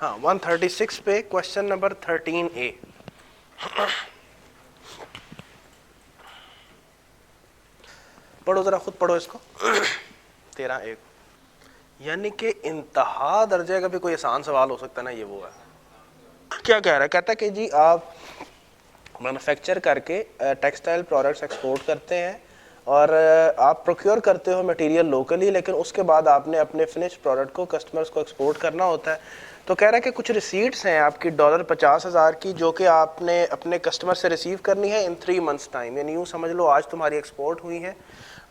हाँ 136 पे question number 13A। पढ़ो जरा, खुद पढ़ो इसको। 13A यानी कि इंतहा दर्जे का भी कोई आसान सवाल हो सकता है ना, ये वो है। क्या कह रहा है, कहता है कि जी आप मैन्युफैक्चर करके टेक्सटाइल प्रोडक्ट्स एक्सपोर्ट करते हैं और आप प्रोक्योर करते हो मटेरियल लोकली, लेकिन उसके बाद आपने अपने फिनिश प्रोडक्ट को कस्टमर्स को एक्सपोर्ट करना होता है। तो कह रहा है कि कुछ रिसीट्स हैं आपकी $50,000 की, जो कि आपने अपने कस्टमर से रिसीव करनी है इन 3 मंथ्स टाइम। यानी यूँ समझ लो आज तुम्हारी एक्सपोर्ट हुई है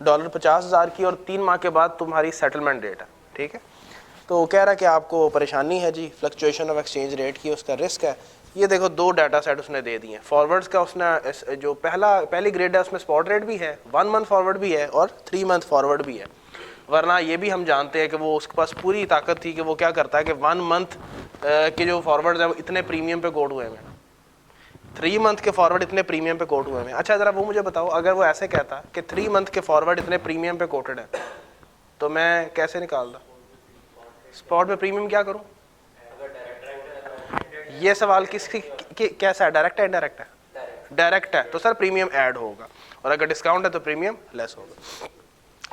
$50,000 की और 3 माह के बाद तुम्हारी सेटलमेंट डेट है, ठीक है। तो कह रहा है कि आपको परेशानी है जी फ्लक्चुएशन ऑफ एक्सचेंज रेट की, उसका रिस्क है। ये देखो 2 डाटा सेट उसने दे दिए हैं। फॉरवर्ड्स का उसने जो पहली ग्रेड है उसमें स्पॉट रेट भी है, 1 मंथ फॉरवर्ड भी है और 3 मंथ फॉरवर्ड भी है। वरना ये भी हम जानते हैं कि वो उसके पास पूरी ताकत थी कि वो क्या करता है कि 1 मंथ के जो फॉरवर्ड है वो इतने प्रीमियम पे कोट हुए हैं, 3 मंथ के फॉरवर्ड इतने प्रीमियम पे कोट हुए हैं। अच्छा ज़रा वो मुझे बताओ, अगर वो ऐसे कहता कि 3 मंथ के फॉरवर्ड इतने प्रीमियम पे कोटेड है, तो मैं कैसे निकालता स्पॉट पे प्रीमियम क्या करूं? ये सवाल कैसा है, डायरेक्ट है इनडायरेक्ट है? डायरेक्ट है, तो सर प्रीमियम ऐड होगा, और अगर डिस्काउंट है तो प्रीमियम लेस होगा।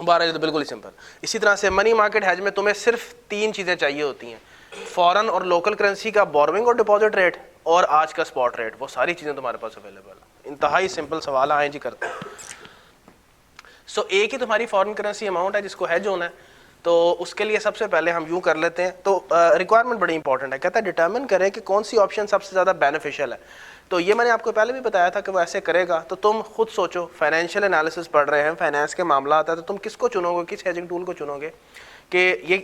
12 तो बिल्कुल ही सिंपल। इसी तरह से मनी मार्केट हैज में तुम्हें सिर्फ 3 चीजें चाहिए होती हैं, फॉरेन और लोकल करेंसी का बोरोइंग और डिपॉजिट रेट और आज का स्पॉट रेट। वो सारी चीजें तुम्हारे पास अवेलेबल है। इंतहाई सिंपल सवाल आए जी करते हैं। सो एक ही तुम्हारी फॉरेन करेंसी अमाउंट है जिसको हैज होना है। तो उसके लिए सबसे पहले हम यूं कर लेते हैं। तो रिक्वायरमेंट बड़ी इंपॉर्टेंट है, कहता है डिटरमिन करें कि कौन सी ऑप्शन सबसे ज़्यादा बेनिफिशियल है। तो ये मैंने आपको पहले भी बताया था कि वो ऐसे करेगा। तो तुम खुद सोचो, फाइनेंशियल एनालिसिस पढ़ रहे हैं, फाइनेंस के मामला आता है, तो तुम किसको चुनोगे, किस हेजिंग टूल को चुनोगे कि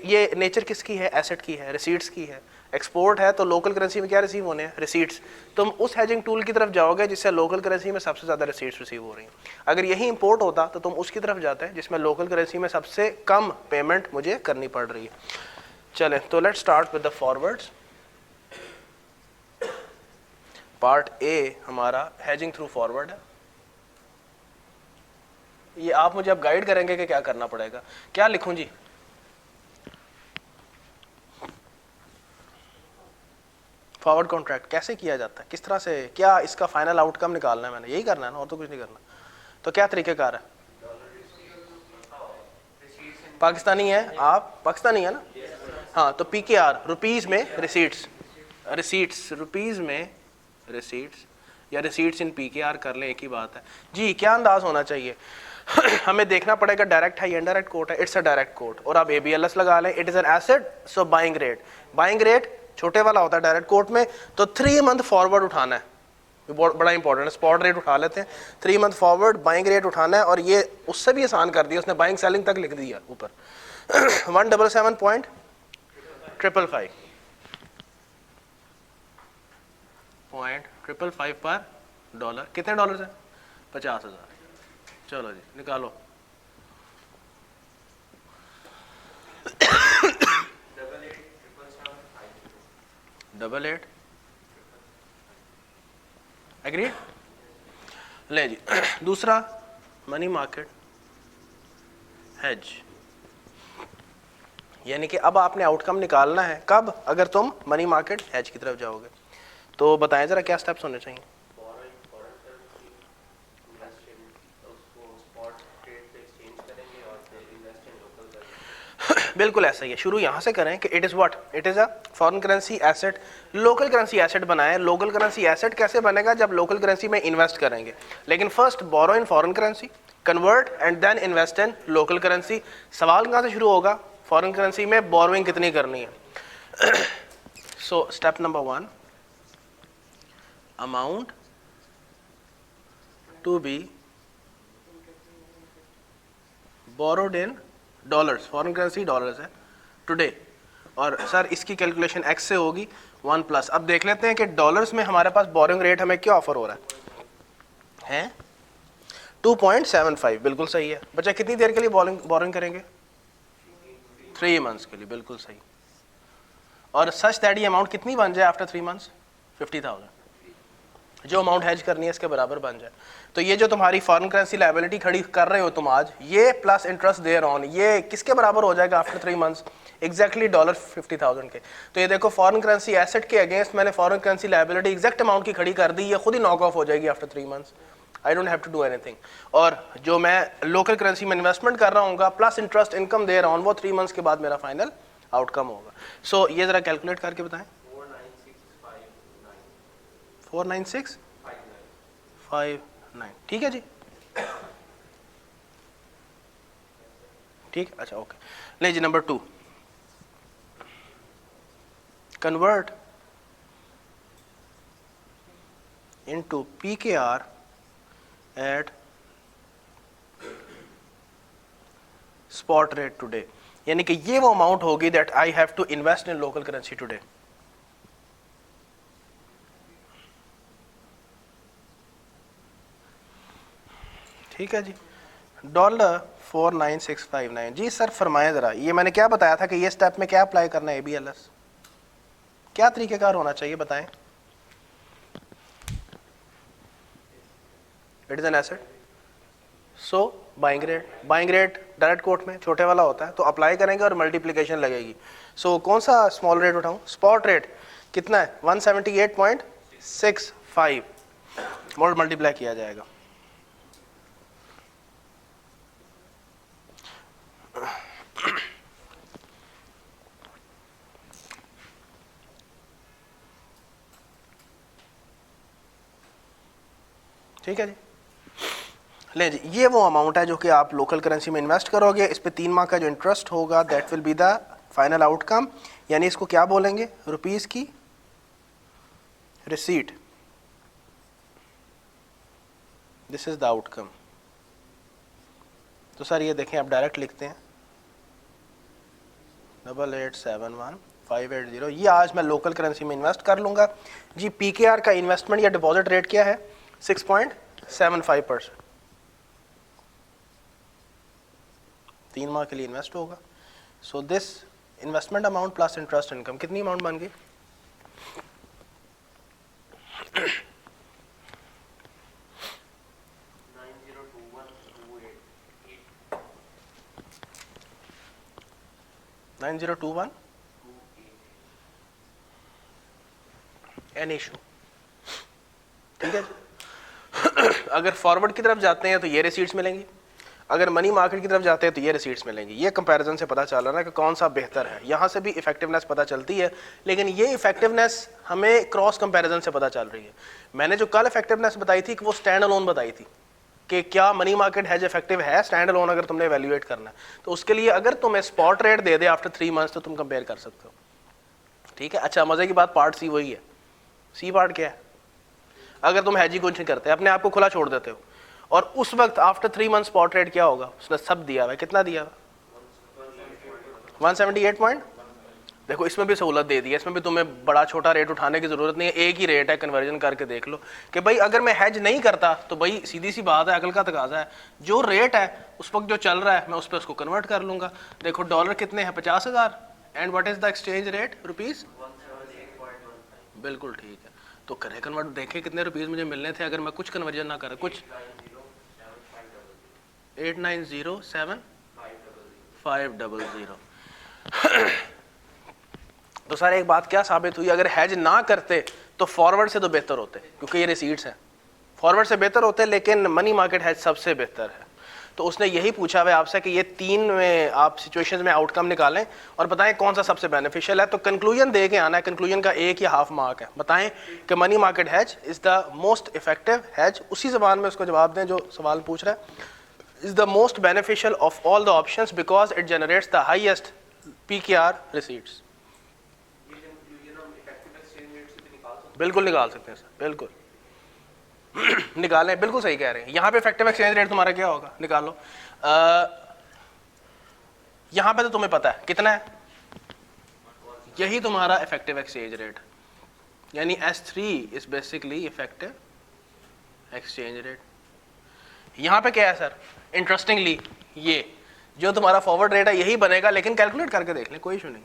ये नेचर किसकी है, एसेट की है, रिसीट्स की है। एक्सपोर्ट है तो लोकल करेंसी में क्या रिसीव होने हैं, रिसीट्स। तुम उस हेजिंग टूल की तरफ जाओगे जिससे लोकल करेंसी में सबसे ज़्यादा रिसीट्स रिसीव हो रही हैं। अगर यही इंपोर्ट होता तो तुम उसकी तरफ जाते हैं जिसमें लोकल करेंसी में सबसे कम पेमेंट मुझे करनी पड़ रही है। चलें तो let's start with the forwards. Part A हमारा हेजिंग थ्रू फॉरवर्ड है। ये आप मुझे अब गाइड करेंगे कि क्या करना पड़ेगा। क्या लिखूं जी? फॉरवर्ड कॉन्ट्रैक्ट कैसे किया जाता है, किस तरह से, क्या इसका फाइनल आउटकम निकालना है, मैंने यही करना है ना, और तो कुछ नहीं करना। तो क्या तरीकेकार है? पाकिस्तानी है आप, पाकिस्तानी है ना? हाँ, तो PKR रुपीज़ में रिसीट्स, रिसीट्स रुपीज़ में रिसीट्स, या रिसीट्स इन PKR कर लें, एक ही बात है जी। क्या अंदाज होना चाहिए? हमें देखना पड़ेगा डायरेक्ट है या इनडायरेक्ट कोट है। इट्स अ डायरेक्ट कोट, और आप ABLS लगा लें। It is an asset, so buying rate, buying rate छोटे वाला होता है डायरेक्ट कोट में। तो 3 मंथ फॉरवर्ड उठाना है, बड़ा इंपॉर्टेंट है। स्पॉट रेट उठा लेते हैं, 3 मंथ फॉरवर्ड बाइंग रेट उठाना है। और ये उससे भी आसान कर दिया उसने, बाइंग सेलिंग तक लिख दिया ऊपर। 177.555 पर डॉलर। कितने डॉलर है? 50,000। चलो जी निकालो। Double 8 agree. ले जी दूसरा मनी मार्केट हेज, यानी कि अब आपने आउटकम निकालना है कब, अगर तुम मनी मार्केट हेज की तरफ जाओगे। तो बताएं जरा क्या स्टेप्स होने चाहिए। बिल्कुल ऐसा ही है, शुरू यहाँ से करें कि it is what, it is a foreign currency asset, local currency asset बनाए। लोकल करेंसी एसेट कैसे बनेगा? जब लोकल करेंसी में इन्वेस्ट करेंगे। लेकिन first borrow in foreign currency, convert and then invest in local currency. सवाल कहाँ से शुरू होगा? फॉरेन करेंसी में बोरोइंग कितनी करनी है। So step number 1, amount to be borrowed in dollars, foreign currency dollars है टुडे, और सर इसकी कैलकुलेशन x से होगी 1 प्लस। अब देख लेते हैं कि डॉलर्स में हमारे पास बोरिंग रेट हमें क्या ऑफर हो रहा है 2.75। बिल्कुल सही है बच्चा। कितनी देर के लिए बोरिंग करेंगे? 3 मंथ्स के लिए, बिल्कुल सही। और सच दैट ये अमाउंट कितनी बन जाए आफ्टर 3 मंथ्स? 50,000। जो अमाउंट हेज करनी है इसके बराबर बन जाए। तो ये जो तुम्हारी फॉरेन करेंसी लायबिलिटी खड़ी कर रहे हो तुम आज, ये प्लस इंटरेस्ट देयर ऑन, ये किसके बराबर हो जाएगा आफ्टर 3 मंथ्स? एग्जैक्टली $50,000 के। तो ये देखो फॉरेन करेंसी एसेट के अगेंस्ट मैंने foreign currency liability exact amount की खड़ी कर दी, ये खुद ही नॉक ऑफ हो जाएगी after 3 months. I don't have to do anything. और जो मैं लोकल करेंसी में इन्वेस्टमेंट कर रहा हूँ plus interest income there on, वो 3 मंथ्स के बाद मेरा फाइनल आउटकम होगा। सो ये जरा कैलकुलेट करके बताएं। 49659 ठीक है जी, ठीक, अच्छा ओके। ले जी number 2, convert into PKR at spot rate today, यानी कि ये वो अमाउंट होगी that I have to invest in local currency today. ठीक है जी, $49659। जी सर फरमाएं ज़रा, ये मैंने क्या बताया था कि ये स्टेप में क्या अप्लाई करना है ABLS, क्या तरीक़ेकार होना चाहिए बताएं। It is an asset, so buying rate direct court में छोटे वाला होता है, तो अप्लाई करेंगे और मल्टीप्लिकेशन लगेगी। सो कौन सा स्मॉल रेट उठाऊं? स्पॉट रेट कितना है? 178.65 मल्टीप्लाई किया जाएगा। ठीक है जी, ले जी, ये वो अमाउंट है जो कि आप लोकल करेंसी में इन्वेस्ट करोगे, इस पे 3 माह का जो इंटरेस्ट होगा that will be the final outcome, यानी इसको क्या बोलेंगे? रुपीस की receipt, this is the outcome. तो सर ये देखें आप डायरेक्ट लिखते हैं 8871580580, ये आज मैं लोकल करेंसी में इन्वेस्ट कर लूँगा जी। PKR का इन्वेस्टमेंट या डिपॉजिट रेट क्या है? 6.75%, 3 माह के लिए इन्वेस्ट होगा। So this investment amount plus interest income कितनी अमाउंट बन गई? 9021 एन इशू, ठीक है। अगर फॉरवर्ड की तरफ जाते हैं तो ये रिसीट्स मिलेंगी, अगर मनी मार्केट की तरफ जाते हैं तो ये रिसीट्स मिलेंगी। ये कंपैरिजन से पता चल रहा है कि कौन सा बेहतर है। यहाँ से भी इफेक्टिवनेस पता चलती है, लेकिन ये इफेक्टिवनेस हमें क्रॉस कंपैरिजन से पता चल रही है। मैंने जो कल इफेक्टिवनेस बताई थी कि वो स्टैंड अलोन बताई थी कि क्या मनी मार्केट हेज इफेक्टिव है स्टैंड अलोन, अगर तुमने एवेल्युएट करना है तो उसके लिए अगर तुम्हें स्पॉट रेट दे दे आफ्टर 3 मंथ्स तो तुम कंपेयर कर सकते हो, ठीक है। अच्छा मजे की बात पार्ट सी वही है। सी पार्ट क्या है? अगर तुम हैजिंग कुछ नहीं करते, अपने आप को खुला छोड़ देते हो, और उस वक्त आफ्टर 3 मंथ स्पॉट रेट क्या होगा? उसने सब दिया हुआ है, कितना दिया हुआ? 178 पॉइंट। देखो इसमें भी सहूलत दे दी है, इसमें भी तुम्हें बड़ा छोटा रेट उठाने की जरूरत नहीं है, एक ही रेट है, कन्वर्जन करके देख लो कि भाई अगर मैं हैज नहीं करता तो भाई सीधी सी बात है, अकल का तकाजा है, जो रेट है उस वक्त जो चल रहा है मैं उस पर उसको कन्वर्ट कर लूंगा। देखो डॉलर कितने हैं? 50,000, and what is the exchange rate? Rupees, बिल्कुल ठीक है। तो करें कन्वर्ट, देखें कितने रुपीज मुझे मिलने थे अगर मैं कुछ कन्वर्जन ना करा, कुछ 8907,500। तो सर एक बात क्या साबित हुई? अगर हैज ना करते तो फॉरवर्ड से तो बेहतर होते, क्योंकि ये रिसीट्स हैं, फॉरवर्ड से बेहतर होते, लेकिन मनी मार्केट हैज सबसे बेहतर है। तो उसने यही पूछा हुआ आपसे कि ये 3 में आप सिचुएशंस में आउटकम निकालें और बताएं कौन सा सबसे बेनिफिशियल है। तो कंक्लूजन दे के आना है, कंक्लूजन का 1 या हाफ मार्क है। बताएं कि money market has is the most effective has, उसी जबान में उसको जवाब दें जो सवाल पूछ रहा है। Is the most beneficial of all the options because it generates the highest PKR receipts. बिल्कुल निकाल सकते हैं सर, बिल्कुल निकालें, बिल्कुल सही कह रहे हैं। यहाँ पे इफेक्टिव एक्सचेंज रेट तुम्हारा क्या होगा? निकालो। यहाँ पे तो तुम्हें पता है कितना है, यही तुम्हारा इफेक्टिव एक्सचेंज रेट, यानी S3 is basically effective exchange rate. यहाँ पे क्या है सर? इंटरेस्टिंगली ये जो तुम्हारा फॉरवर्ड रेट है यही बनेगा, लेकिन कैलकुलेट करके देख लें, कोई इशू नहीं।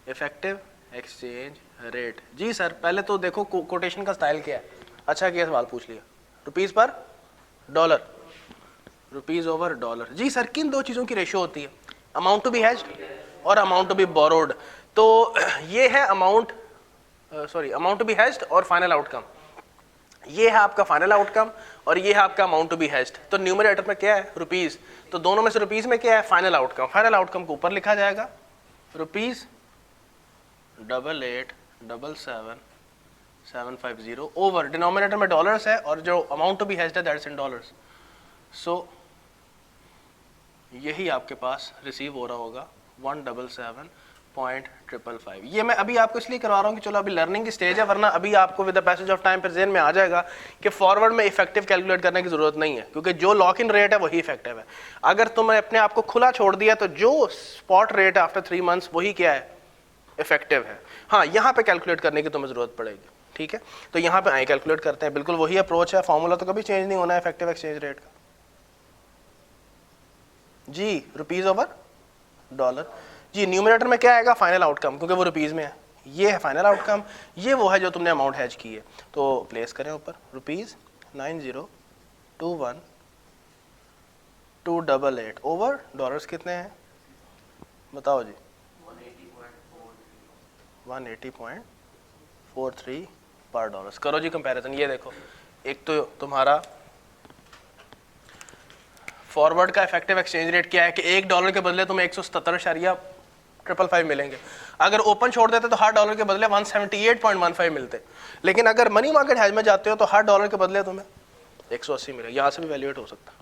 इफेक्टिव एक्सचेंज रेट, जी सर पहले तो देखो कोटेशन का स्टाइल क्या है, अच्छा किया सवाल पूछ लिया। रुपीस पर डॉलर, रुपीस ओवर डॉलर। जी सर, किन दो चीज़ों की रेशियो होती है? अमाउंट टू बी हेज्ड और अमाउंट टू बी बोरोड। तो ये है amount amount to be hedged और फाइनल आउटकम। ये है आपका फाइनल आउटकम और ये है आपका अमाउंट टू बी हेज्ड। तो न्यूमरेटर में क्या है? रुपीस। तो दोनों में से रुपीस में क्या है? Final outcome. फाइनल आउटकम को ऊपर लिखा जाएगा रुपीस 88,777,750 ओवर, डिनोमिनेटर में डॉलर्स है और जो अमाउंट टू बी हेज्ड है दैट्स इन डॉलर्स। सो यही आपके पास रिसीव हो रहा होगा 177.555। ये मैं अभी आपको इसलिए करवा रहा हूँ कि चलो अभी लर्निंग की स्टेज है, वरना अभी आपको with the passage of time पर ज़हन में आ जाएगा कि फॉरवर्ड में इफेक्टिव कैलकुलेट करने की जरूरत नहीं है, क्योंकि जो लॉक इन रेट है वही इफेक्टिव है। अगर तुमने अपने आप को खुला छोड़ दिया तो जो स्पॉट रेट है आफ्टर 3 मंथ्स वही क्या है? इफेक्टिव है। हाँ, यहाँ पे कैलकुलेट करने की तुम्हें जरूरत पड़ेगी। ठीक है, तो यहाँ पे आए कैलकुलेट करते हैं। बिल्कुल वही अप्रोच है, फॉर्मूला तो कभी चेंज नहीं होना है इफेक्टिव एक्सचेंज रेट का। जी रुपीस ओवर डॉलर। जी न्यूमरेटर में क्या आएगा? फाइनल आउटकम, क्योंकि वो रुपीस में है। ये है फाइनल आउटकम, ये वो है जो तुमने अमाउंट हैज की है। तो प्लेस करें ऊपर रुपीस 90212288 ओवर डॉलर्स कितने हैं बताओ जी? 180.43 पर डॉलर्स। करो जी कंपैरिजन। ये देखो, एक तो तुम्हारा फॉरवर्ड का इफेक्टिव एक्सचेंज रेट क्या है कि $1 के बदले तुम्हें 177.555 मिलेंगे। अगर ओपन छोड़ देते तो हर डॉलर के बदले 178.15 मिलते। लेकिन अगर मनी मार्केट हैज में जाते हो तो हर डॉलर के बदले तुम्हें 180 मिलेगा। यहाँ से भी वैल्यूएट हो सकता है।